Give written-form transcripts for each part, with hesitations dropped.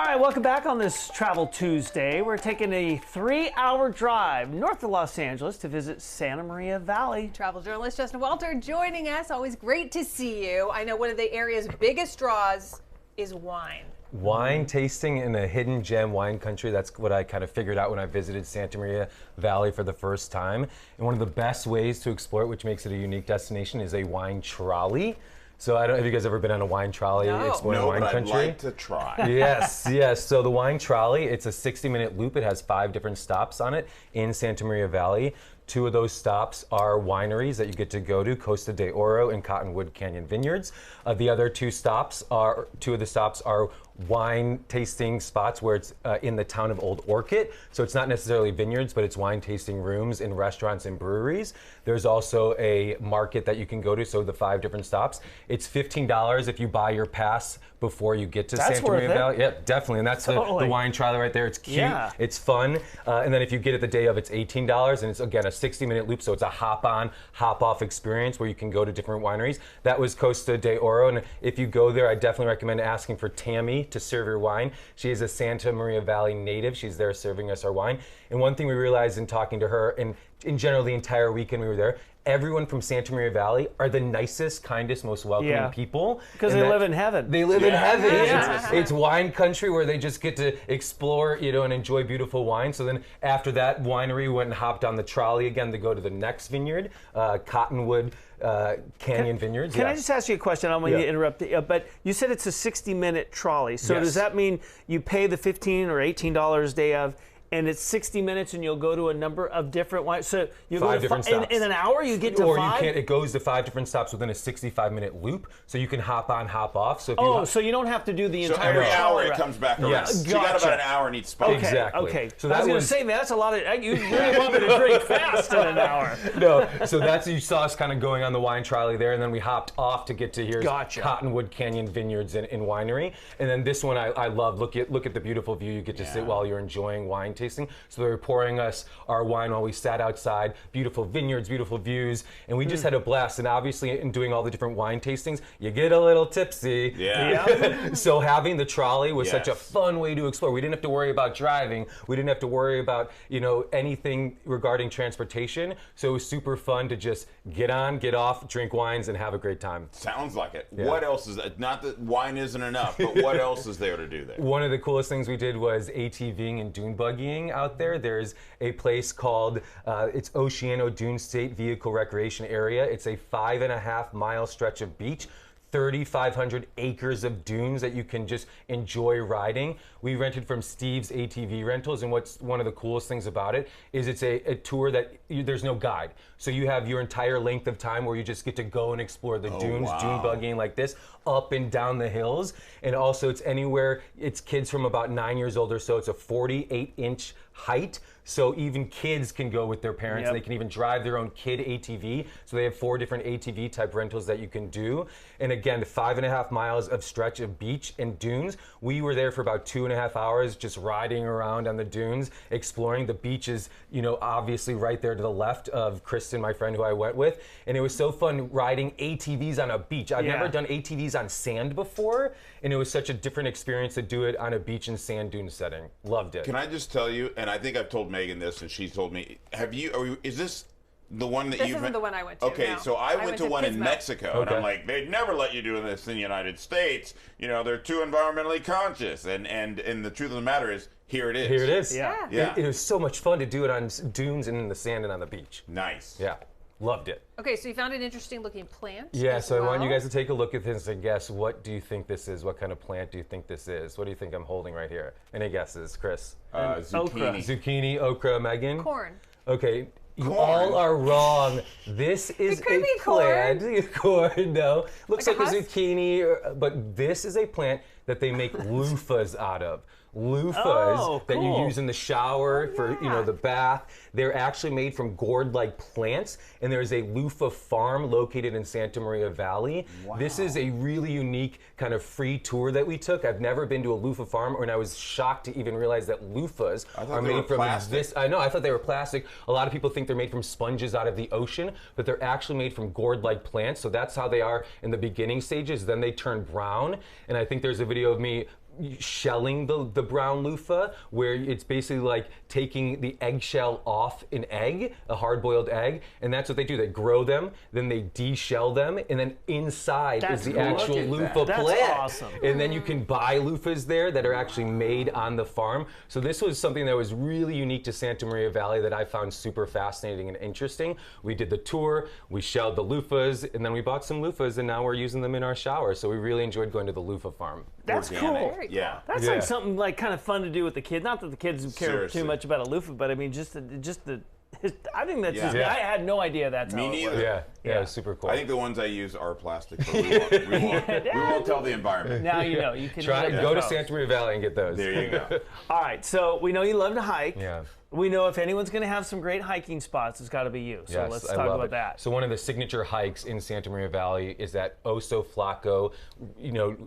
All right, welcome back on this Travel Tuesday. We're taking a 3-hour drive north of Los Angeles to visit Santa Maria Valley. Travel journalist Justin Walter joining us. Always great to see you. I know one of the area's biggest draws is wine. Wine tasting in a hidden gem wine country. That's what I kind of figured out when I visited Santa Maria Valley for the first time. And one of the best ways to explore it, which makes it a unique destination, is a wine trolley. So I don't know, have you guys ever been on a wine trolley exploring wine country? I'd like to try. Yes. So the wine trolley, it's a 60-minute loop. It has 5 different stops on it in Santa Maria Valley. 2 of those stops are wineries that you get to go to, Costa de Oro and Cottonwood Canyon Vineyards. The other 2 of the stops are wine tasting spots where it's in the town of Old Orchid. So it's not necessarily vineyards, but it's wine tasting rooms in restaurants and breweries. There's also a market that you can go to, so the 5 different stops. It's $15 if you buy your pass before you get to Santa Maria Valley. Yeah, definitely. And that's the wine trolley right there. It's cute. It's fun. And then if you get it the day of, it's $18. And it's, again, a 60-minute loop. So it's a hop-on, hop-off experience where you can go to different wineries. That was Costa de Oro. And if you go there, I definitely recommend asking for Tammy to serve your wine. She is a Santa Maria Valley native. She's there serving us our wine. And one thing we realized in talking to her, and in general the entire weekend we were there, everyone from Santa Maria Valley are the nicest, kindest, most welcoming people. Because they live in heaven. They live in heaven. It's wine country where they just get to explore, and enjoy beautiful wine. So then after that winery, we went and hopped on the trolley again to go to the next vineyard, Cottonwood Canyon Vineyards. Can I just ask you a question? I don't want you to interrupt, but you said it's a 60-minute trolley. So does that mean you pay the $15 or $18 day of, and it's 60 minutes, and you'll go to a number of different wines. So you go 5 different stops. In an hour, you get to 5? Or you can't. It goes to 5 different stops within a 65-minute loop, so you can hop on, hop off. So if so you don't have to do the entire. So every hour it comes back around. Yes. So you got about an hour in each spot. Exactly. Okay. So I was going to say, man, that's a lot of. You really want me to drink fast in an hour. No. So you saw us kind of going on the wine trolley there, and then we hopped off to get to here's Cottonwood Canyon Vineyards and Winery. And then this one I love. Look at the beautiful view you get to sit while you're enjoying wine tasting. So they're pouring us our wine while we sat outside. Beautiful vineyards, beautiful views, and we just had a blast. And obviously, in doing all the different wine tastings, you get a little tipsy. So having the trolley was such a fun way to explore. We didn't have to worry about driving. We didn't have to worry about anything regarding transportation. So it was super fun to just get on, get off, drink wines, and have a great time. Sounds like it. Yeah. What else is that? Not that wine isn't enough, but what else is there to do there? One of the coolest things we did was ATVing and dune buggying out there. There's a place called, it's Oceano Dunes State Vehicle Recreation Area. It's a 5.5-mile stretch of beach, 3,500 acres of dunes that you can just enjoy riding. We rented from Steve's ATV Rentals, and what's one of the coolest things about it is it's a tour that there's no guide. So you have your entire length of time where you just get to go and explore the dunes, dune buggying like this, up and down the hills. And also it's anywhere, it's kids from about 9 years old or so. It's a 48-inch height. So even kids can go with their parents. They can even drive their own kid ATV. So they have 4 different ATV type rentals that you can do. And again, 5.5 miles of stretch of beach and dunes. We were there for about 2.5 hours just riding around on the dunes, exploring. The beach is, obviously right there to the left of Kristen, my friend who I went with. And it was so fun riding ATVs on a beach. I've never done ATVs on sand before. And it was such a different experience to do it on a beach and sand dune setting. Loved it. Can I just tell you, and I think I've told Megan this, and she's told me, is this the one that This isn't the one I went to. Okay, no. so I went to one in Mexico, and I'm like, they'd never let you do this in the United States. They're too environmentally conscious, and the truth of the matter is, here it is. Here it is. Yeah. It was so much fun to do it on dunes and in the sand and on the beach. Nice. Yeah. Loved it. Okay, so you found an interesting looking plant. Yeah, so I want you guys to take a look at this and guess, what do you think this is? What kind of plant do you think this is? What do you think I'm holding right here? Any guesses, Chris? Zucchini. Zucchini, okra, Megan? Corn. Okay, you all are wrong. This is a plant. Corn, no. Looks like a zucchini, but this is a plant that they make loofahs out of. Loofahs that you use in the shower for the bath. They're actually made from gourd-like plants, and there's a loofah farm located in Santa Maria Valley. Wow. This is a really unique kind of free tour that we took. I've never been to a loofah farm, and I was shocked to even realize that loofahs are made from this. I know, I thought they were plastic. A lot of people think they're made from sponges out of the ocean, but they're actually made from gourd-like plants. So that's how they are in the beginning stages. Then they turn brown, and I think there's a video of me shelling the brown loofah, where it's basically like taking the eggshell off an egg, a hard-boiled egg, and that's what they do. They grow them, then they de-shell them, and then inside is the actual loofah plant. That's awesome. And then you can buy loofahs there that are actually made on the farm. So this was something that was really unique to Santa Maria Valley that I found super fascinating and interesting. We did the tour, we shelled the loofahs, and then we bought some loofahs, and now we're using them in our shower. So we really enjoyed going to the loofah farm. That's cool. Yeah. That's like something like kind of fun to do with the kids. Not that the kids care too much about a loofah, but I mean, just the. I think that's just. I had no idea that's Me how it neither. worked. Yeah, it's super cool. I think the ones I use are plastic, so we won't tell the environment. Now you know. You can go to Santa Maria Valley and get those. There you go. All right, so we know you love to hike. Yeah. We know if anyone's going to have some great hiking spots, it's got to be you. So let's talk about that. So one of the signature hikes in Santa Maria Valley is that Oso Flaco,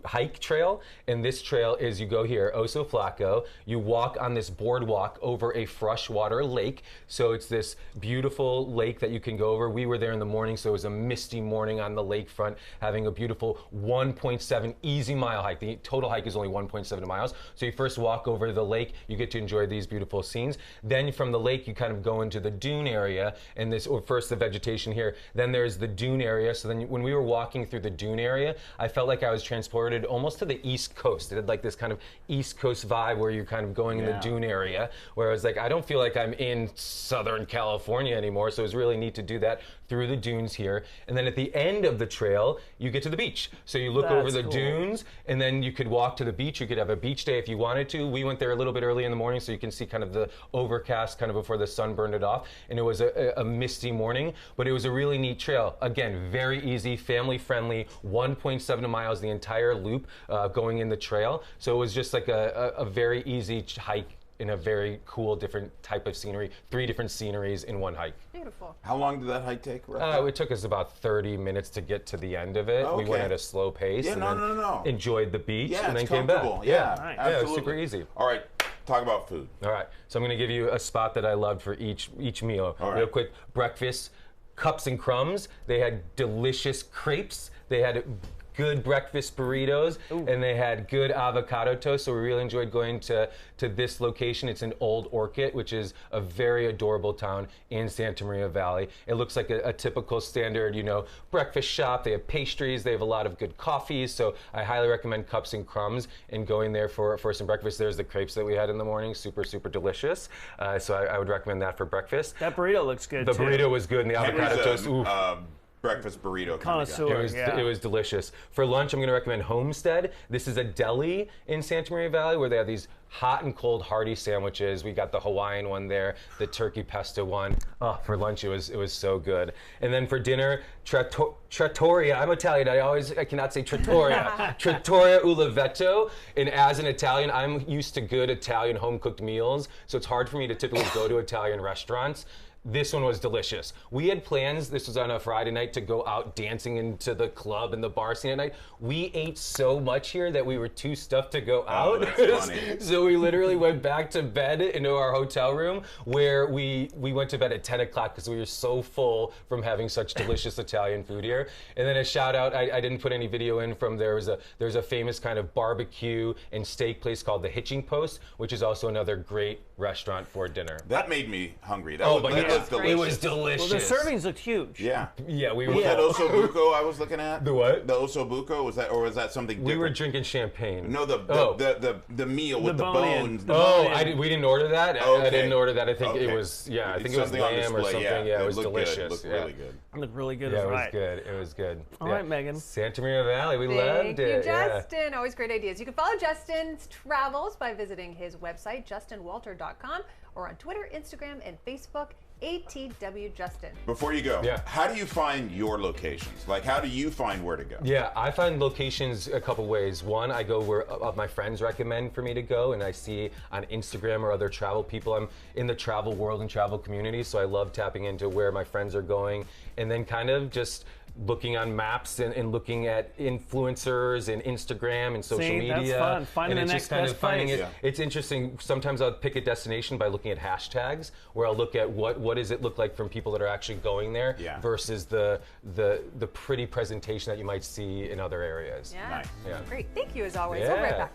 hike trail. And this trail is, you go here, Oso Flaco, you walk on this boardwalk over a freshwater lake. So it's this beautiful lake that you can go over. We were there in the morning, so it was a misty morning on the lakefront, having a beautiful 1.7 easy mile hike. The total hike is only 1.7 miles. So you first walk over the lake, you get to enjoy these beautiful scenes. Then from the lake, you kind of go into the dune area, and first the vegetation here. Then there's the dune area. So then when we were walking through the dune area, I felt like I was transported almost to the East Coast. It had like this kind of East Coast vibe where you're kind of going in the dune area, where I was like, I don't feel like I'm in Southern California anymore. So it was really neat to do that through the dunes here. And then at the end of the trail, you get to the beach. So you look over the dunes, and then you could walk to the beach. You could have a beach day if you wanted to. We went there a little bit early in the morning, so you can see kind of the overcast kind of before the sun burned it off. And it was a misty morning, but it was a really neat trail. Again, very easy, family friendly, 1.7 miles the entire loop going in the trail. So it was just like a very easy hike in a very cool different type of scenery, 3 different sceneries in one hike. Beautiful. How long did that hike take? It took us about 30 minutes to get to the end of it. Okay. We went at a slow pace and then enjoyed the beach and then came back. Yeah, it was super easy. All right, talk about food. All right, so I'm going to give you a spot that I loved for each meal. All right. Real quick, breakfast, Cups and Crumbs. They had delicious crepes. They had good breakfast burritos, and they had good avocado toast. So we really enjoyed going to this location. It's in Old Orchid, which is a very adorable town in Santa Maria Valley. It looks like a typical standard, breakfast shop. They have pastries. They have a lot of good coffees. So I highly recommend Cups and Crumbs and going there for some breakfast. There's the crepes that we had in the morning, super, super delicious. So I would recommend that for breakfast. That burrito looks good, The burrito was good, and the avocado toast. Breakfast burrito connoisseur. It was delicious. For lunch, I'm going to recommend Homestead. This is a deli in Santa Maria Valley where they have these hot and cold hearty sandwiches. We got the Hawaiian one there, the turkey pesto one. Oh, for lunch it was so good. And then for dinner, trattoria. I'm Italian. I cannot say trattoria. Trattoria Uliveto. And as an Italian, I'm used to good Italian home cooked meals, so it's hard for me to typically go to Italian restaurants. This one was delicious. We had plans, this was on a Friday night, to go out dancing into the club and the bar scene at night. We ate so much here that we were too stuffed to go out. That's funny. So we literally went back to bed into our hotel room, where we went to bed at 10 o'clock because we were so full from having such delicious Italian food here. And then a shout out, I didn't put any video in from, there's a famous kind of barbecue and steak place called the Hitching Post, which is also another great restaurant for dinner. That made me hungry. It was delicious. Well, the servings looked huge. Yeah. Yeah, we Was that Oso Buco I was looking at? The what? The Oso Buco, was that something different? We were drinking champagne. No, the meal with the bones. We didn't order that. Okay. I didn't order that. I think it was I think it was lamb or something. Yeah, it was delicious. It looked really good. It looked really good. Yeah, it was good. It was good. All right, Megan. Santa Maria Valley, we loved it. Thank you, Justin. Always great ideas. You can follow Justin's travels by visiting his website, justinwalter.com, or on Twitter, Instagram, and Facebook, ATW Justin. Before you go, how do you find your locations? Like, how do you find where to go? Yeah, I find locations a couple ways. One, I go where my friends recommend for me to go, and I see on Instagram or other travel people. I'm in the travel world and travel community, so I love tapping into where my friends are going, and then kind of just looking on maps and looking at influencers and Instagram and social media. That's fun. Finding the next best place. It's interesting. Sometimes I'll pick a destination by looking at hashtags, where I'll look at what does it look like from people that are actually going there versus the pretty presentation that you might see in other areas. Yeah. Nice. Great. Thank you as always. We'll be right back.